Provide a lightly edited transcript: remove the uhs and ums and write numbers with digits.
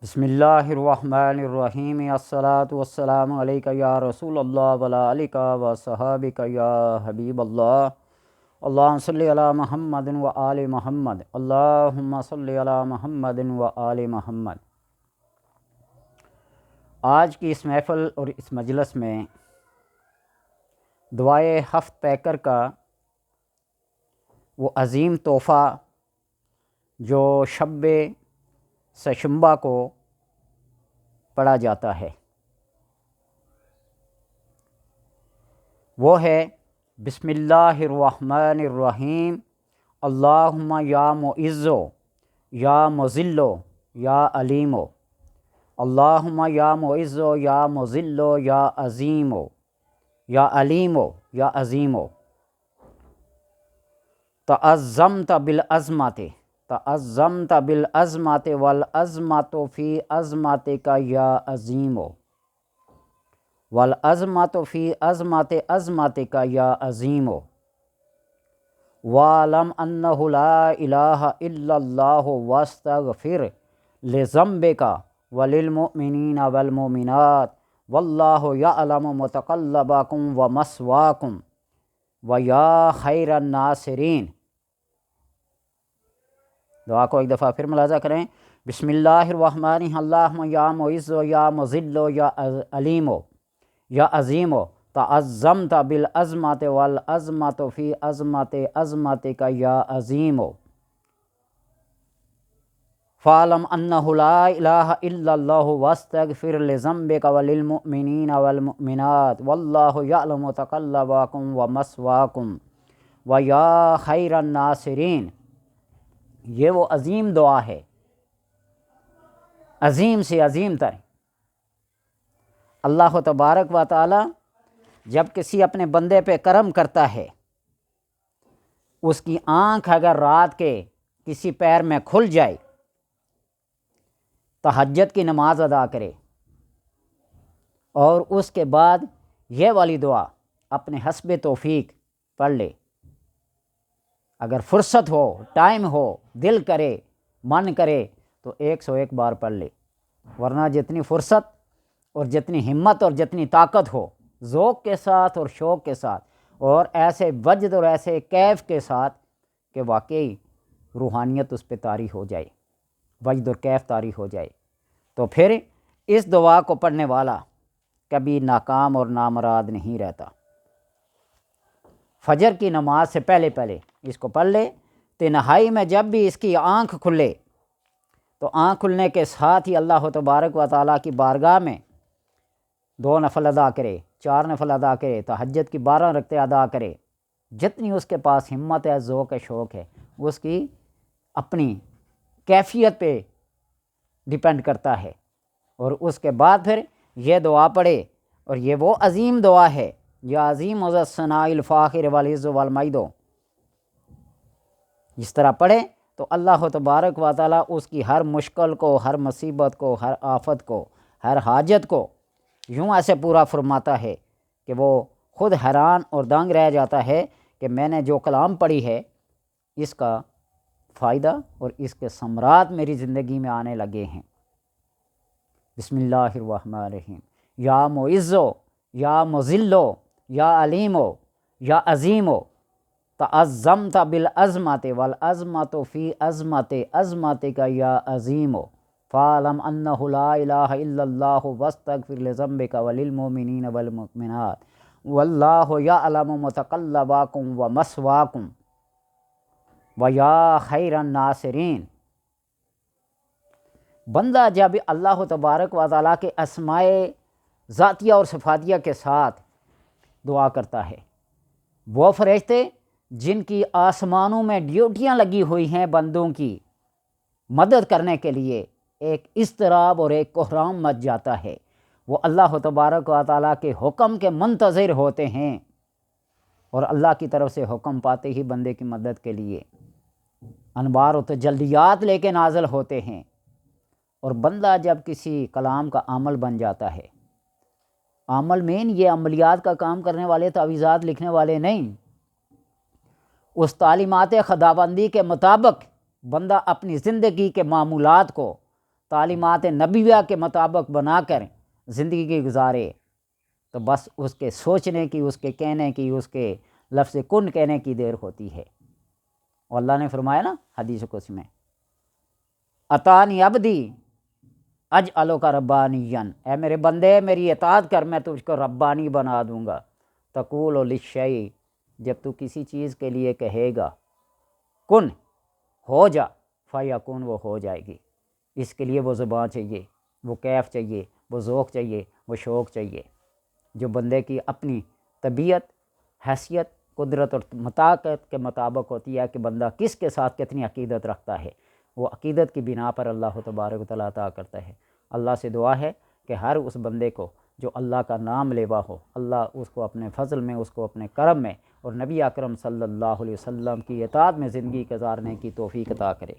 بسم اللہ الرحمن الرحیم الصلاۃ والسلام علیک یا رسول اللہ وعلی آلک و صحابک یا حبیب اللہ اللہم صلی علی محمد و آل محمد اللہم صلی علی محمد و آل محمد۔ آج کی اس محفل اور اس مجلس میں دعائے ہفت پیکر کا وہ عظیم تحفہ جو شب سشنبہ کو پڑھا جاتا ہے وہ ہے بسم اللہ الرحمن الرحیم اللہم یا معزو یا مذلو یا علیمو اللہم یا معزو یا مذلو یا عظیمو یا علیمو یا عظیمو تعظمت بالعظمت والعظمت فی عظمتک یا عظیمو والعظمت فی عظمتک یا عظیمو وَاعْلَمْ أَنَّهُ لَا إِلَٰهَ إِلَّا اللَّهُ وَاسْتَغْفِرْ لِذَنبِكَ وَلِلْمُؤْمِنِينَ وَالْمُؤْمِنَاتِ وَاللَّهُ يَعْلَمُ مُتَقَلَّبَكُمْ وَمَثْوَاكُمْ وَيَا خَيْرَ النَّاصِرِينَ۔ دعا کو ایک دفعہ پھر ملاحظہ کریں۔ بسم اللہ الرحمن اللہم یا معز یا مذل یا علیم یا عظیم تعظمت بالعظمت والعظمت فی عظمت عظمتک یا عظیم فاعلم انہ لا الہ الا اللہ واستغفر لذنبک وللمؤمنین والمؤمنات واللہ یعلم متقلبکم ومثواکم ویا خیر الناصرین۔ یہ وہ عظیم دعا ہے، عظیم سے عظیم تر۔ اللہ تبارک و تعالی جب کسی اپنے بندے پہ کرم کرتا ہے، اس کی آنکھ اگر رات کے کسی پیر میں کھل جائے، تہجد کی نماز ادا کرے اور اس کے بعد یہ والی دعا اپنے حسب توفیق پڑھ لے، اگر فرصت ہو، ٹائم ہو، دل کرے، من کرے تو 101 بار پڑھ لے، ورنہ جتنی فرصت اور جتنی ہمت اور جتنی طاقت ہو، ذوق کے ساتھ اور شوق کے ساتھ اور ایسے وجد اور ایسے کیف کے ساتھ کہ واقعی روحانیت اس پہ طاری ہو جائے، وجد اور کیف طاری ہو جائے، تو پھر اس دعا کو پڑھنے والا کبھی ناکام اور نامراد نہیں رہتا۔ فجر کی نماز سے پہلے اس کو پڑھ لے، تنہائی میں جب بھی اس کی آنکھ کھلے تو آنکھ کھلنے کے ساتھ ہی اللہ تبارک و تعالیٰ کی بارگاہ میں 2 نفل ادا کرے، 4 نفل ادا کرے، تہجد کی 12 رکعتیں ادا کرے، جتنی اس کے پاس ہمت ہے، ذوق ہے، شوق ہے، اس کی اپنی کیفیت پہ ڈیپینڈ کرتا ہے، اور اس کے بعد پھر یہ دعا پڑھے، اور یہ وہ عظیم دعا ہے یا عظیم الثناء الفاخر والعز والمجد، جس طرح پڑھے تو اللہ تبارک و تعالیٰ اس کی ہر مشکل کو، ہر مصیبت کو، ہر آفت کو، ہر حاجت کو یوں ایسے پورا فرماتا ہے کہ وہ خود حیران اور دنگ رہ جاتا ہے کہ میں نے جو کلام پڑھی ہے اس کا فائدہ اور اس کے ثمرات میری زندگی میں آنے لگے ہیں۔ بسم اللہ الرحمن الرحیم یا معزو یا مذلو یا علیمو یا عظیمو تعظمت بالعظمت والعظمت فی عظمت عظمتک یا عظیمو فاعلم انہ لا الہ الا اللہ واستغفر لذنبک وللمؤمنین والمؤمنات واللہ یعلم متقلبکم ومثواکم ویا خیر الناصرین۔ بندہ جب اللہ تبارک و تعالیٰ کے اسماء ذاتیہ اور صفاتیہ کے ساتھ دعا کرتا ہے، وہ فرشتے جن کی آسمانوں میں ڈیوٹیاں لگی ہوئی ہیں بندوں کی مدد کرنے کے لیے، ایک اضطراب اور ایک کوہرام مچ جاتا ہے، وہ اللہ تبارک و تعالیٰ کے حکم کے منتظر ہوتے ہیں، اور اللہ کی طرف سے حکم پاتے ہی بندے کی مدد کے لیے انوار و تجلیات لے کے نازل ہوتے ہیں، اور بندہ جب کسی کلام کا عمل بن جاتا ہے، عمل مین یہ عملیات کا کام کرنے والے، تعویذات لکھنے والے نہیں، اس تعلیمات خداوندی کے مطابق بندہ اپنی زندگی کے معمولات کو تعلیمات نبویہ کے مطابق بنا کر زندگی گزارے تو بس اس کے سوچنے کی، اس کے کہنے کی، اس کے لفظ کن کہنے کی دیر ہوتی ہے۔ اور اللہ نے فرمایا نا حدیث قدسی میں، اتانی عبدی اجعلک کا ربانین، اے میرے بندے میری اطاعت کر، میں تجھ کو ربانی بنا دوں گا۔ تقول للشیء، جب تو کسی چیز کے لیے کہے گا کن ہو جا، فیکون، وہ ہو جائے گی۔ اس کے لیے وہ زبان چاہیے، وہ کیف چاہیے، وہ ذوق چاہیے، وہ شوق چاہیے، جو بندے کی اپنی طبیعت، حیثیت، قدرت اور طاقت کے مطابق ہوتی ہے کہ بندہ کس کے ساتھ کتنی عقیدت رکھتا ہے، وہ عقیدت کی بنا پر اللہ تبارک و تعالیٰ عطا کرتا ہے۔ اللہ سے دعا ہے کہ ہر اس بندے کو جو اللہ کا نام لیوا ہو، اللہ اس کو اپنے فضل میں، اس کو اپنے کرم میں اور نبی اکرم صلی اللہ علیہ وسلم کی اطاعت میں زندگی گزارنے کی توفیق عطا کرے۔